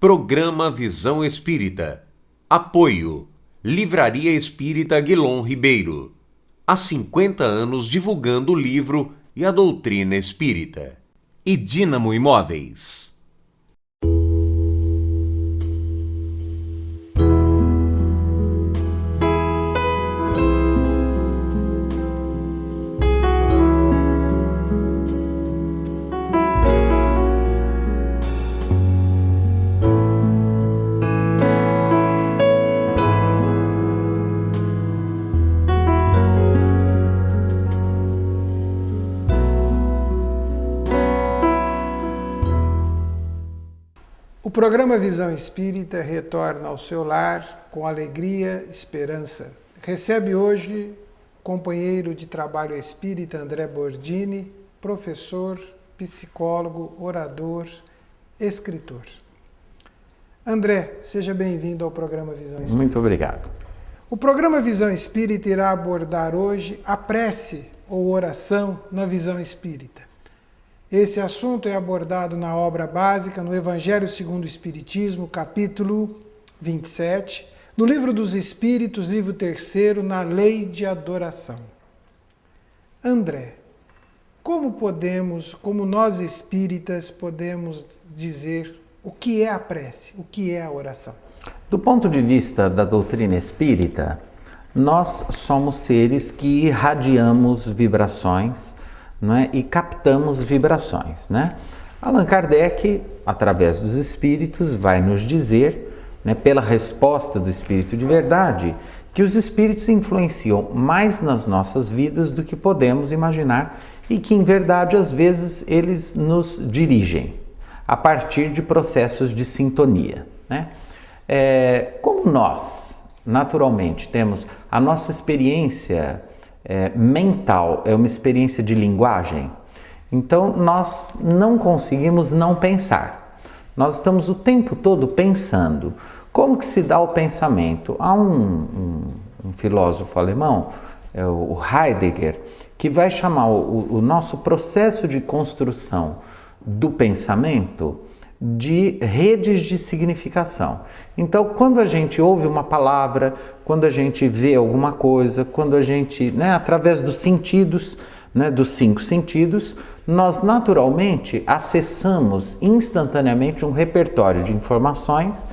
Programa Visão Espírita. Apoio. Livraria Espírita Guilom Ribeiro. Há 50 anos divulgando o livro e a doutrina espírita. E Dínamo Imóveis. O programa Visão Espírita retorna ao seu lar com alegria e esperança. Recebe hoje o companheiro de trabalho espírita André Bordini, professor, psicólogo, orador, escritor. André, seja bem-vindo ao programa Visão Espírita. Muito obrigado. O programa Visão Espírita irá abordar hoje a prece ou oração na visão espírita. Esse assunto é abordado na obra básica, no Evangelho segundo o Espiritismo, capítulo 27, no Livro dos Espíritos, livro 3º, na Lei de Adoração. André, como nós espíritas, podemos dizer o que é a prece, o que é a oração? Do ponto de vista da doutrina espírita, nós somos seres que irradiamos vibrações, não é? E captamos vibrações, né? Allan Kardec, através dos espíritos, vai nos dizer, né, pela resposta do espírito de verdade, que os espíritos influenciam mais nas nossas vidas do que podemos imaginar e que, em verdade, às vezes eles nos dirigem a partir de processos de sintonia, né? Como nós, naturalmente, temos a nossa experiência mental, é uma experiência de linguagem, então nós não conseguimos não pensar. Nós estamos o tempo todo pensando. Como que se dá o pensamento? Há um filósofo alemão, o Heidegger, que vai chamar o nosso processo de construção do pensamento de redes de significação. Então, quando a gente ouve uma palavra, quando a gente vê alguma coisa, quando a gente, através dos sentidos, dos 5 sentidos, nós naturalmente acessamos instantaneamente um repertório de informações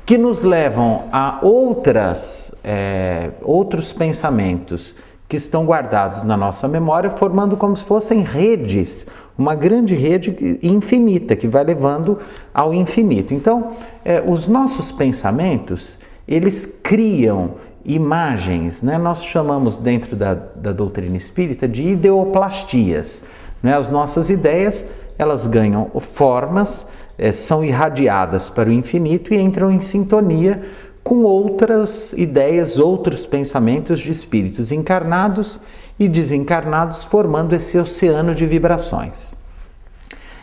que nos levam a outros pensamentos que estão guardados na nossa memória, formando como se fossem redes, uma grande rede infinita, que vai levando ao infinito. Então, os nossos pensamentos, eles criam imagens, né? Nós chamamos dentro da doutrina espírita de ideoplastias, né? As nossas ideias, elas ganham formas, são irradiadas para o infinito e entram em sintonia com outras ideias, outros pensamentos de espíritos encarnados e desencarnados, formando esse oceano de vibrações.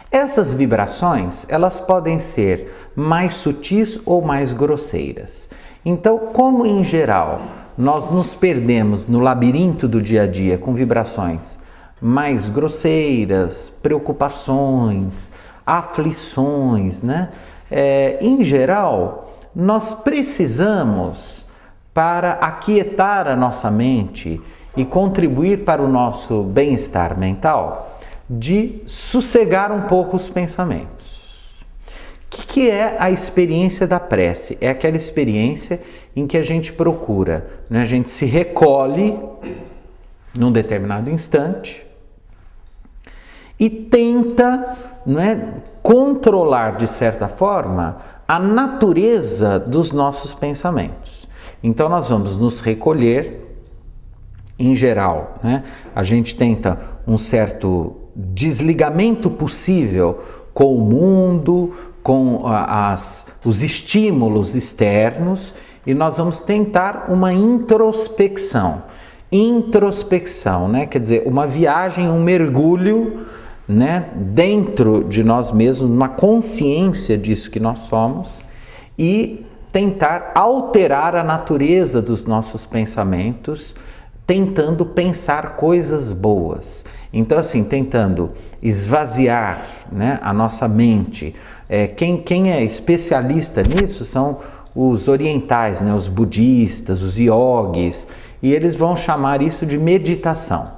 Essas vibrações, elas podem ser mais sutis ou mais grosseiras. Então, como em geral nós nos perdemos no labirinto do dia a dia com vibrações mais grosseiras, preocupações, aflições, né? Em geral, nós precisamos, para aquietar a nossa mente e contribuir para o nosso bem-estar mental, de sossegar um pouco os pensamentos. O que é a experiência da prece? É aquela experiência em que a gente procura, né? A gente se recolhe num determinado instante e tenta, controlar, de certa forma, a natureza dos nossos pensamentos. Então nós vamos nos recolher, em geral, a gente tenta um certo desligamento possível com o mundo, com os estímulos externos, e nós vamos tentar uma introspecção. Introspecção, quer dizer, uma viagem, um mergulho, dentro de nós mesmos, uma consciência disso que nós somos, e tentar alterar a natureza dos nossos pensamentos, tentando pensar coisas boas. Então, assim, tentando esvaziar, né, a nossa mente. Quem é especialista nisso são os orientais, né, os budistas, os yogis, e eles vão chamar isso de meditação.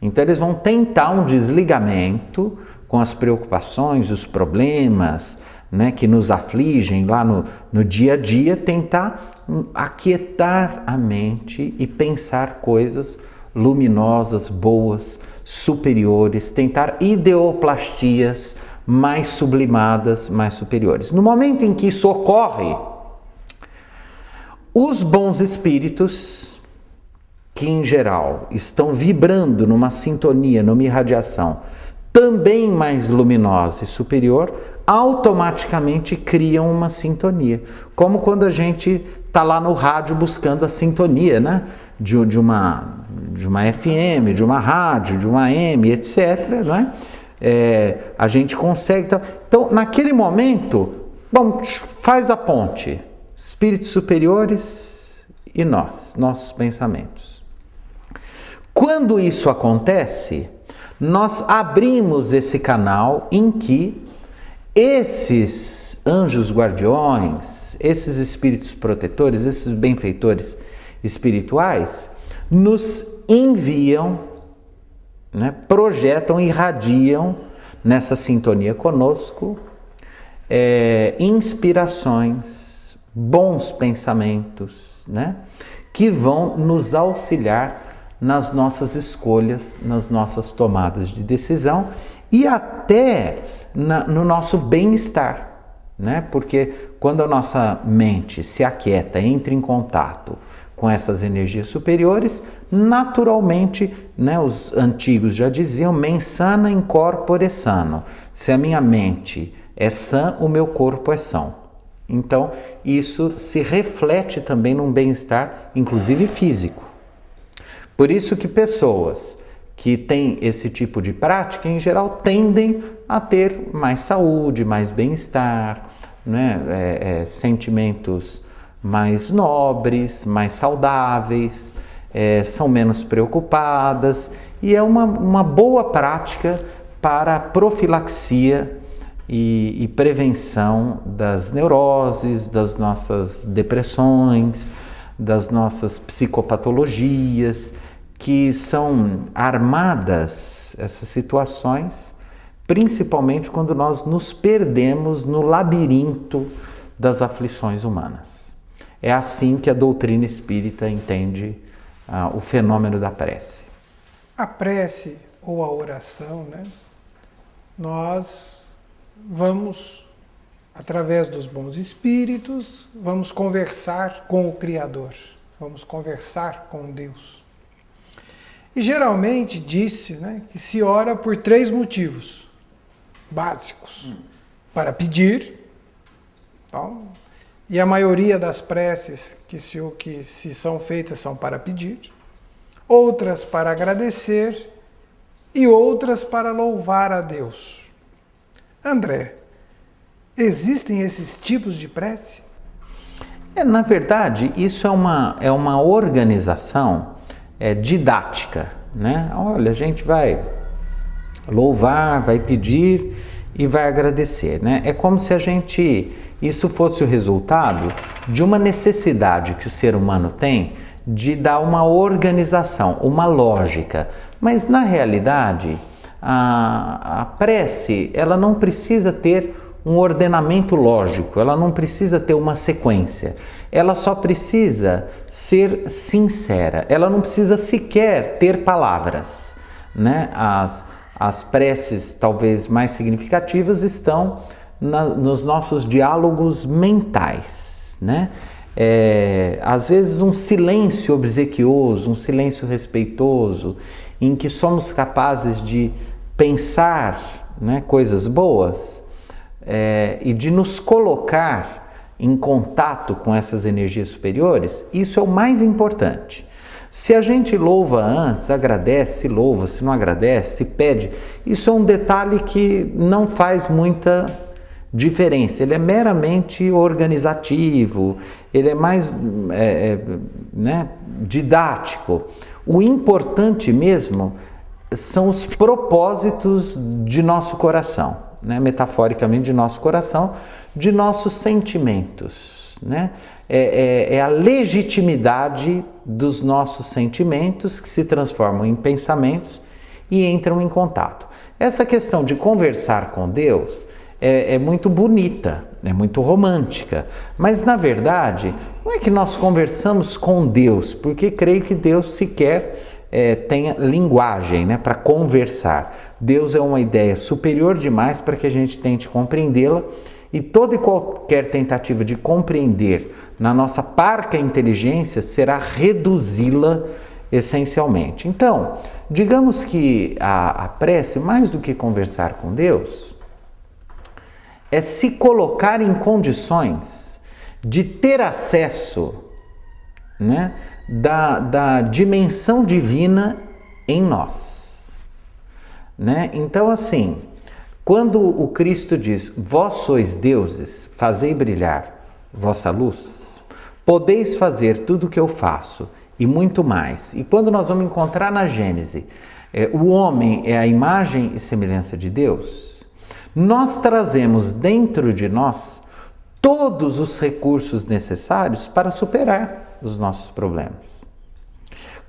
Então, eles vão tentar um desligamento com as preocupações, os problemas, né, que nos afligem lá no dia a dia, tentar aquietar a mente e pensar coisas luminosas, boas, superiores, tentar ideoplastias mais sublimadas, mais superiores. No momento em que isso ocorre, os bons espíritos, que em geral estão vibrando numa sintonia, numa irradiação também mais luminosa e superior, automaticamente criam uma sintonia. Como quando a gente está lá no rádio buscando a sintonia, né? De uma FM, de uma rádio, de uma AM, etc. Não é? A gente consegue... Então, naquele momento, bom, faz a ponte. Espíritos superiores e nossos pensamentos. Quando isso acontece, nós abrimos esse canal em que esses anjos guardiões, esses espíritos protetores, esses benfeitores espirituais, nos enviam, né, projetam, irradiam nessa sintonia conosco inspirações, bons pensamentos, né, que vão nos auxiliar nas nossas escolhas, nas nossas tomadas de decisão e até no nosso bem-estar, né? Porque quando a nossa mente se aquieta, entra em contato com essas energias superiores, naturalmente, né, os antigos já diziam, mens sana in corpore sano. Se a minha mente é sã, o meu corpo é são. Então, isso se reflete também num bem-estar, inclusive físico. Por isso que pessoas que têm esse tipo de prática, em geral, tendem a ter mais saúde, mais bem-estar, né? Sentimentos mais nobres, mais saudáveis, são menos preocupadas e é uma boa prática para a profilaxia e prevenção das neuroses, das nossas depressões, das nossas psicopatologias, que são armadas, essas situações, principalmente quando nós nos perdemos no labirinto das aflições humanas. É assim que a doutrina espírita entende o fenômeno da prece. A prece ou a oração, né? Nós vamos, através dos bons espíritos, vamos conversar com o Criador, vamos conversar com Deus. E geralmente disse, né, que se ora por 3 motivos básicos. Para pedir, então, e a maioria das preces que se são feitas são para pedir, outras para agradecer e outras para louvar a Deus. André, existem esses tipos de prece? Na verdade, isso é uma organização didática, né? Olha, a gente vai louvar, vai pedir e vai agradecer, né? É como se isso fosse o resultado de uma necessidade que o ser humano tem de dar uma organização, uma lógica. Mas na realidade, a prece, ela não precisa ter um ordenamento lógico, ela não precisa ter uma sequência, ela só precisa ser sincera, ela não precisa sequer ter palavras, né? As preces talvez mais significativas estão nos nossos diálogos mentais, né? Às vezes um silêncio obsequioso, um silêncio respeitoso, em que somos capazes de pensar, né, coisas boas, e de nos colocar em contato com essas energias superiores, isso é o mais importante. Se a gente louva antes, agradece, se louva, se não agradece, se pede, isso é um detalhe que não faz muita diferença. Ele é meramente organizativo, ele é mais né, didático. O importante mesmo são os propósitos de nosso coração, né? Metaforicamente de nosso coração, de nossos sentimentos, né? É a legitimidade dos nossos sentimentos que se transformam em pensamentos e entram em contato. Essa questão de conversar com Deus é muito bonita, é muito romântica, mas na verdade não é que nós conversamos com Deus, porque creio que Deus sequer tenha linguagem, né, para conversar. Deus é uma ideia superior demais para que a gente tente compreendê-la, e toda e qualquer tentativa de compreender na nossa parca inteligência será reduzi-la essencialmente. Então, digamos que a prece, mais do que conversar com Deus, é se colocar em condições de ter acesso, né, da dimensão divina em nós, né? Então, assim, quando o Cristo diz: vós sois deuses, fazei brilhar vossa luz, podeis fazer tudo o que eu faço e muito mais. E quando nós vamos encontrar na Gênese, o homem é a imagem e semelhança de Deus, nós trazemos dentro de nós todos os recursos necessários para superar os nossos problemas.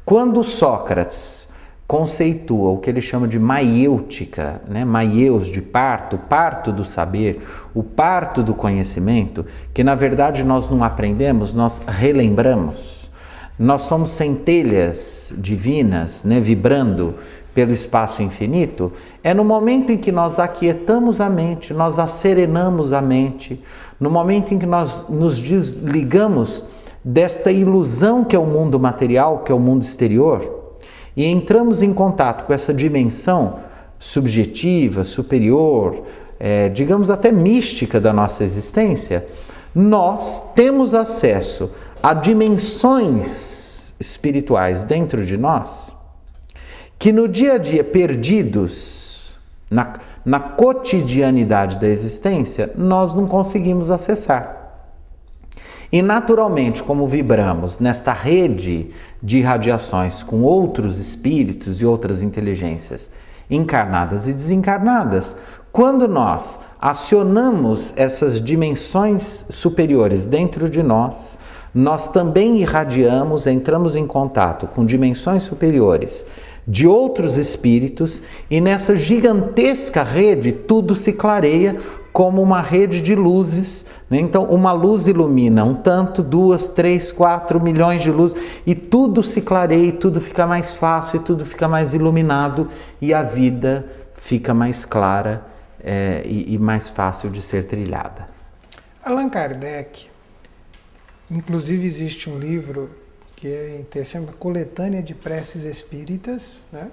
Quando Sócrates conceitua o que ele chama de maiêutica, né? Maiêus de parto, parto do saber, o parto do conhecimento, que na verdade nós não aprendemos, nós relembramos. Nós somos centelhas divinas, né, vibrando pelo espaço infinito. É no momento em que nós aquietamos a mente, nós asserenamos a mente, no momento em que nós nos desligamos desta ilusão que é o mundo material, que é o mundo exterior, e entramos em contato com essa dimensão subjetiva, superior, digamos até mística da nossa existência, nós temos acesso a dimensões espirituais dentro de nós que no dia a dia perdidos na cotidianidade da existência, nós não conseguimos acessar. E naturalmente, como vibramos nesta rede de radiações com outros espíritos e outras inteligências encarnadas e desencarnadas, quando nós acionamos essas dimensões superiores dentro de nós, nós também irradiamos, entramos em contato com dimensões superiores de outros espíritos, e nessa gigantesca rede tudo se clareia como uma rede de luzes, né? Então uma luz ilumina um tanto, 2, 3, 4 milhões de luzes, e tudo se clareia, e tudo fica mais fácil, e tudo fica mais iluminado, e a vida fica mais clara e mais fácil de ser trilhada. Allan Kardec, inclusive existe um livro que se chama Coletânea de Preces Espíritas, né?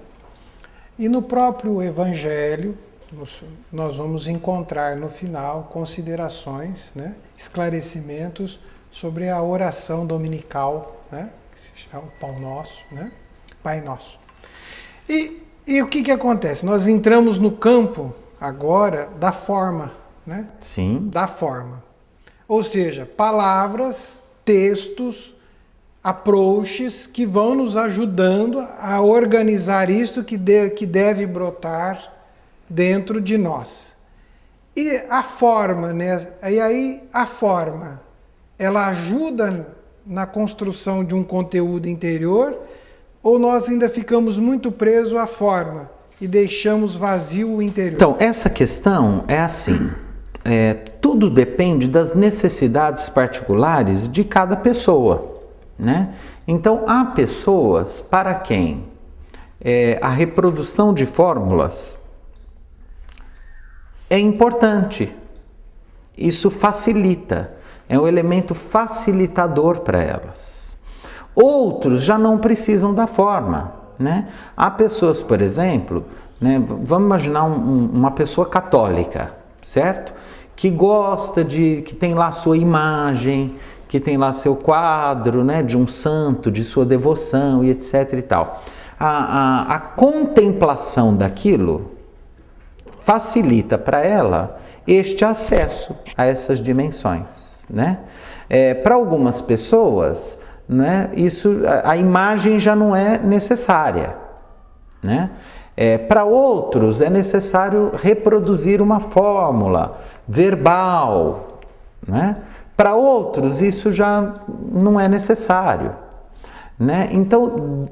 E no próprio Evangelho nós vamos encontrar no final considerações, né, esclarecimentos sobre a oração dominical, né, que se chama o Pão Nosso, né, Pai Nosso. E o que acontece? Nós entramos no campo agora da forma, né? Sim. Da forma. Ou seja, palavras, textos, approaches que vão nos ajudando a organizar isto que deve brotar dentro de nós. E a forma, né? E aí a forma, ela ajuda na construção de um conteúdo interior, ou nós ainda ficamos muito presos à forma e deixamos vazio o interior? Então, essa questão é assim, tudo depende das necessidades particulares de cada pessoa, né? Então, há pessoas para quem a reprodução de fórmulas é importante. Isso facilita, é um elemento facilitador para elas. Outros já não precisam da forma, né? Há pessoas, por exemplo, né, vamos imaginar uma pessoa católica, certo? Que gosta que tem lá sua imagem, que tem lá seu quadro, né, de um santo, de sua devoção e etc e tal. A contemplação daquilo facilita para ela este acesso a essas dimensões, né? Para algumas pessoas, né, a imagem já não é necessária, né? Para outros é necessário reproduzir uma fórmula verbal, né? Para outros isso já não é necessário, né? Então,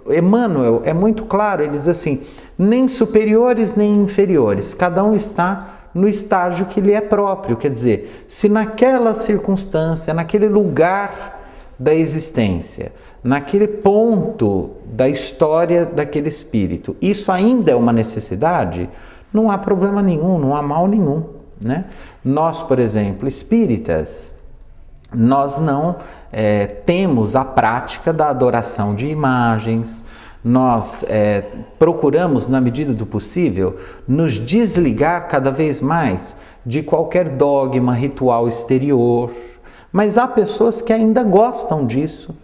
Emmanuel é muito claro, ele diz assim, nem superiores nem inferiores, cada um está no estágio que lhe é próprio, quer dizer, se naquela circunstância, naquele lugar da existência, naquele ponto da história daquele espírito, isso ainda é uma necessidade, não há problema nenhum, não há mal nenhum, né? Nós, por exemplo, espíritas, nós não temos a prática da adoração de imagens, nós procuramos, na medida do possível, nos desligar cada vez mais de qualquer dogma, ritual exterior, mas há pessoas que ainda gostam disso,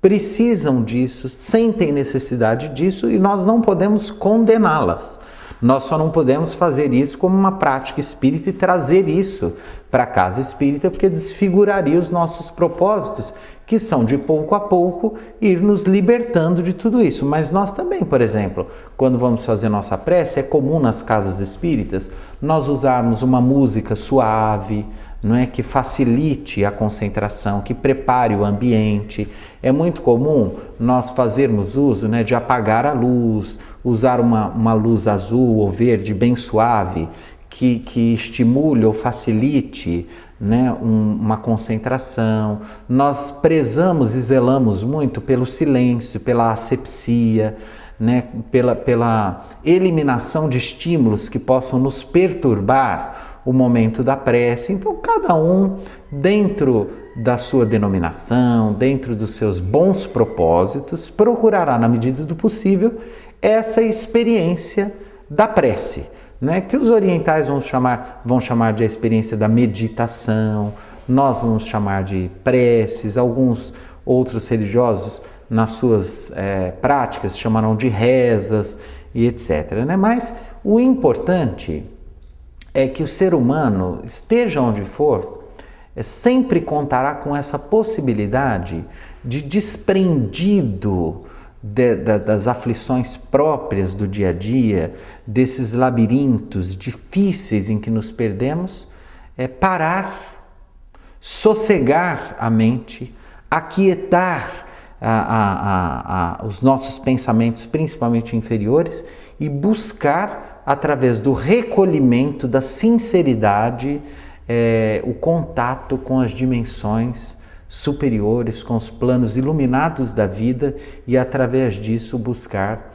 precisam disso, sentem necessidade disso e nós não podemos condená-las. Nós só não podemos fazer isso como uma prática espírita e trazer isso para a casa espírita, porque desfiguraria os nossos propósitos, que são de pouco a pouco ir nos libertando de tudo isso. Mas nós também, por exemplo, quando vamos fazer nossa prece, é comum nas casas espíritas nós usarmos uma música suave, não é, que facilite a concentração, que prepare o ambiente. É muito comum nós fazermos uso, né, de apagar a luz, usar uma luz azul ou verde bem suave, que estimule ou facilite, né, uma concentração. Nós prezamos e zelamos muito pelo silêncio, pela asepsia, né, pela eliminação de estímulos que possam nos perturbar o momento da prece. Então, cada um, dentro da sua denominação, dentro dos seus bons propósitos, procurará, na medida do possível, essa experiência da prece, né? Que os orientais vão chamar de a experiência da meditação, nós vamos chamar de preces, alguns outros religiosos, nas suas práticas, chamarão de rezas e etc, né? Mas o importante é que o ser humano, esteja onde for, sempre contará com essa possibilidade de, desprendido das aflições próprias do dia a dia, desses labirintos difíceis em que nos perdemos, parar, sossegar a mente, aquietar os nossos pensamentos, principalmente inferiores, e buscar, através do recolhimento, da sinceridade, o contato com as dimensões superiores, com os planos iluminados da vida, e através disso buscar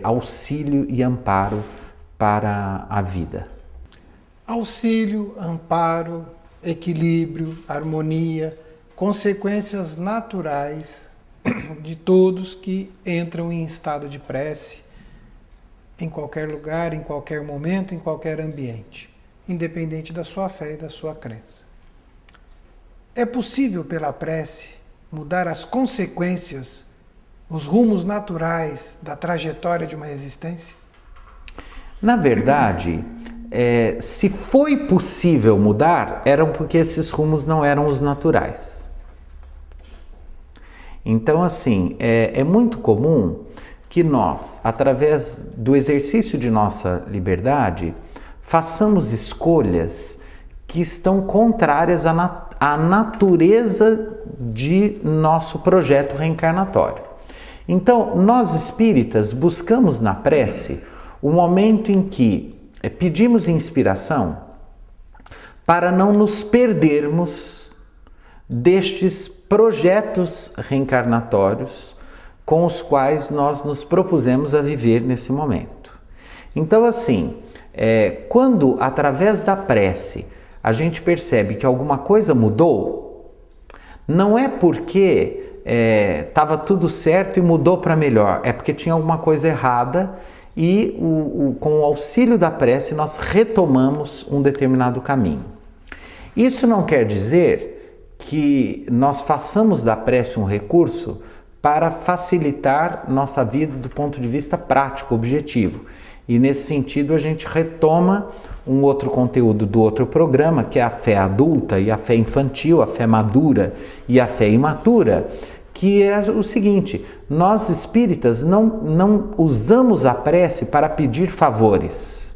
auxílio e amparo para a vida. Auxílio, amparo, equilíbrio, harmonia, consequências naturais de todos que entram em estado de prece, em qualquer lugar, em qualquer momento, em qualquer ambiente, independente da sua fé e da sua crença. É possível, pela prece, mudar as consequências, os rumos naturais da trajetória de uma existência? Na verdade, se foi possível mudar, eram porque esses rumos não eram os naturais. Então, assim, é muito comum que nós, através do exercício de nossa liberdade, façamos escolhas que estão contrárias à natureza de nosso projeto reencarnatório. Então, nós espíritas buscamos na prece o momento em que pedimos inspiração para não nos perdermos destes projetos reencarnatórios com os quais nós nos propusemos a viver nesse momento. Então, assim, quando através da prece a gente percebe que alguma coisa mudou, não é porque estava tudo certo e mudou para melhor, é porque tinha alguma coisa errada e com o auxílio da prece nós retomamos um determinado caminho. Isso não quer dizer que nós façamos da prece um recurso para facilitar nossa vida do ponto de vista prático, objetivo. E nesse sentido a gente retoma um outro conteúdo do outro programa, que é a fé adulta e a fé infantil, a fé madura e a fé imatura, que é o seguinte: nós espíritas não usamos a prece para pedir favores.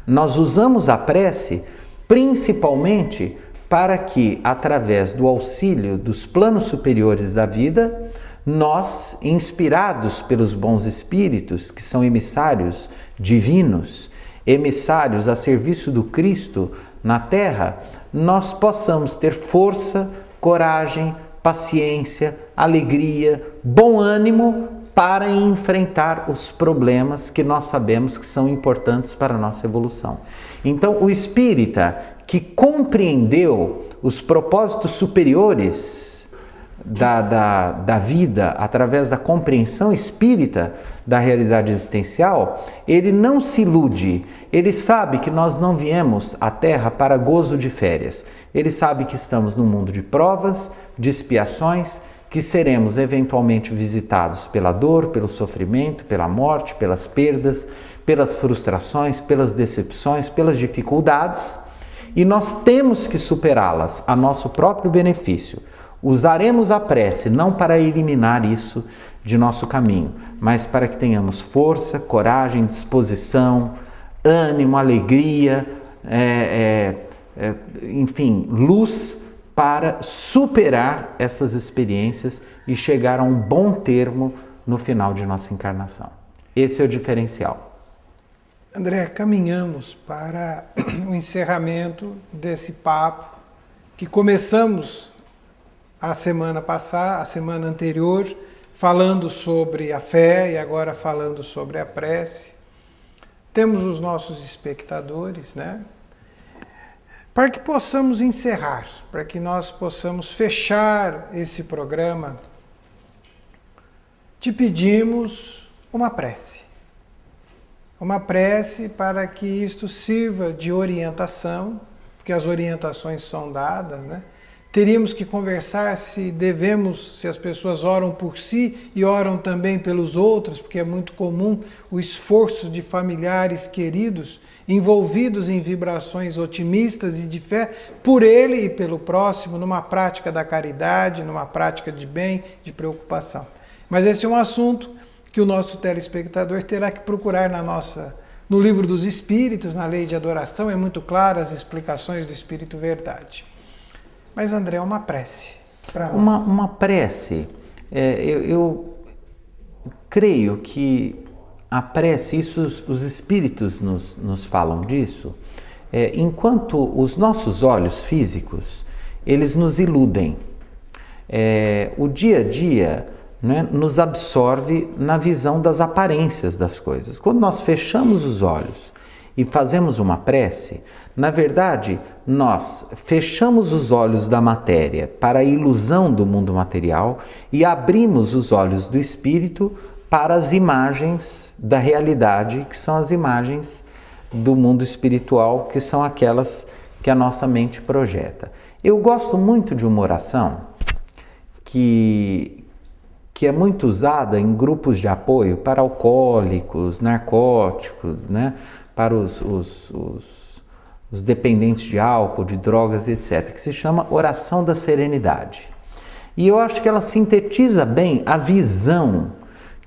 Nós usamos a prece principalmente para que, através do auxílio dos planos superiores da vida, nós, inspirados pelos bons espíritos, que são emissários divinos, emissários a serviço do Cristo na Terra, nós possamos ter força, coragem, paciência, alegria, bom ânimo para enfrentar os problemas que nós sabemos que são importantes para a nossa evolução. Então, o espírita que compreendeu os propósitos superiores da vida através da compreensão espírita da realidade existencial, ele não se ilude, ele sabe que nós não viemos à Terra para gozo de férias, ele sabe que estamos num mundo de provas, de expiações, que seremos eventualmente visitados pela dor, pelo sofrimento, pela morte, pelas perdas, pelas frustrações, pelas decepções, pelas dificuldades, e nós temos que superá-las a nosso próprio benefício. Usaremos a prece não para eliminar isso de nosso caminho, mas para que tenhamos força, coragem, disposição, ânimo, alegria, enfim, luz para superar essas experiências e chegar a um bom termo no final de nossa encarnação. Esse é o diferencial. André, caminhamos para o encerramento desse papo que começamos a semana passada, a semana anterior, falando sobre a fé e agora falando sobre a prece. Temos os nossos espectadores, né? Para que possamos encerrar, para que nós possamos fechar esse programa, te pedimos uma prece. Uma prece para que isto sirva de orientação, porque as orientações são dadas, né? Teríamos que conversar se as pessoas oram por si e oram também pelos outros, porque é muito comum o esforço de familiares queridos envolvidos em vibrações otimistas e de fé por ele e pelo próximo, numa prática da caridade, numa prática de bem, de preocupação. Mas esse é um assunto que o nosso telespectador terá que procurar no Livro dos Espíritos, na Lei de Adoração, é muito claro as explicações do Espírito Verdade. Mas, André, uma prece para nós. Uma prece. Eu creio que a prece, isso os espíritos nos falam disso, enquanto os nossos olhos físicos, eles nos iludem. O dia a dia, né, nos absorve na visão das aparências das coisas. Quando nós fechamos os olhos e fazemos uma prece, na verdade, nós fechamos os olhos da matéria para a ilusão do mundo material e abrimos os olhos do espírito para as imagens da realidade, que são as imagens do mundo espiritual, que são aquelas que a nossa mente projeta. Eu gosto muito de uma oração que é muito usada em grupos de apoio para alcoólicos, narcóticos, né? Para os dependentes de álcool, de drogas, etc., que se chama Oração da Serenidade. E eu acho que ela sintetiza bem a visão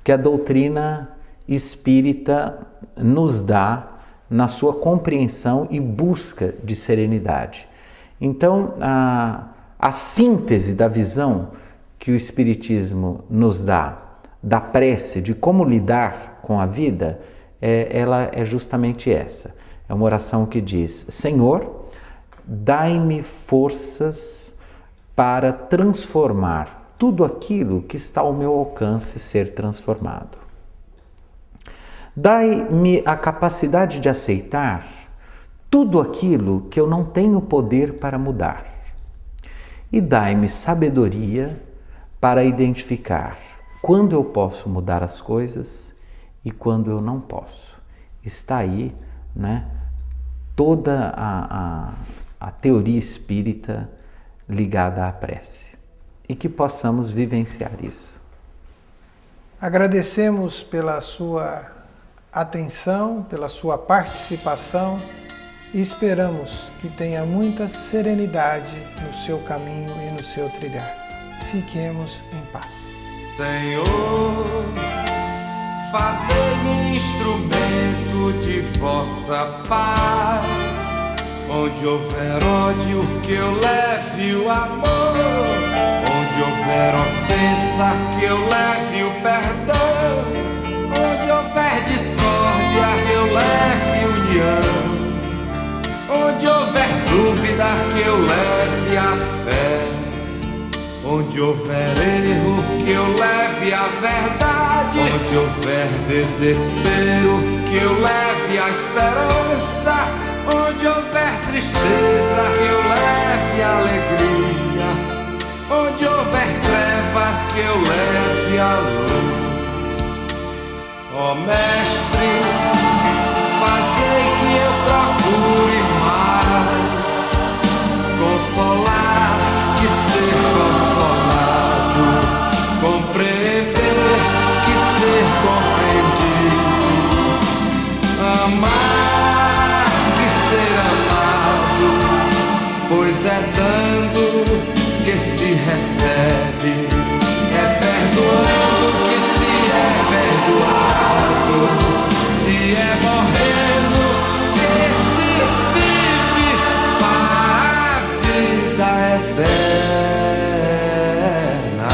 que a doutrina espírita nos dá na sua compreensão e busca de serenidade. Então, a síntese da visão que o Espiritismo nos dá, da prece, de como lidar com a vida, ela é justamente essa. É uma oração que diz: Senhor, dai-me forças para transformar tudo aquilo que está ao meu alcance ser transformado. Dai-me a capacidade de aceitar tudo aquilo que eu não tenho poder para mudar. E dai-me sabedoria para identificar quando eu posso mudar as coisas e quando eu não posso. Está aí, né, toda a teoria espírita ligada à prece. E que possamos vivenciar isso. Agradecemos pela sua atenção, pela sua participação e esperamos que tenha muita serenidade no seu caminho e no seu trilhar. Fiquemos em paz. Senhor, fazei-me instrumento de vossa paz. Onde houver ódio, que eu leve o amor. Onde houver ofensa, que eu leve o perdão. Onde houver discórdia, que eu leve união. Onde houver dúvida, que eu leve a fé. Onde houver erro, que eu leve a verdade. Onde houver desespero, que eu leve a esperança. Onde houver tristeza, que eu leve a alegria. Onde houver trevas, que eu leve a luz. Ó Mestre, fazei que eu procure mais consolar que ser consolado, compreender que ser compreendido, amar que ser amado, pois é dando que se recebe, é perdoando que se é perdoado, e é morrendo que se vive para a vida eterna.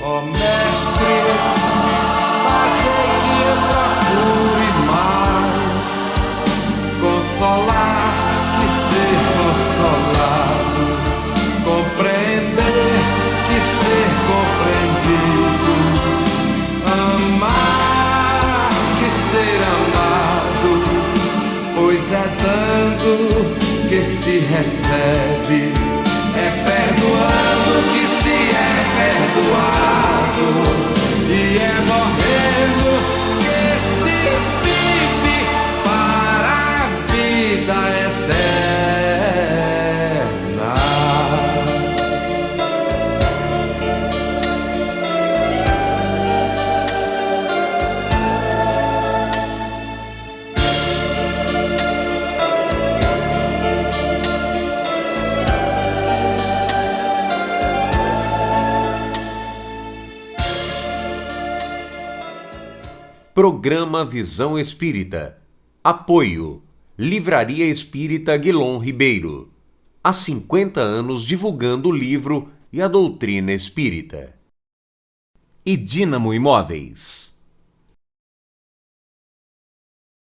Ó Mestre, fazei que eu procure mais consolar que ser consolado, compreender que ser compreendido, amar que ser amado, pois é dando que se recebe, é perdoando que se é perdoado, e é morrendo que se vive para a vida eterna. Programa Visão Espírita. Apoio. Livraria Espírita Guilom Ribeiro. Há 50 anos divulgando o livro e a doutrina espírita. E Dínamo Imóveis.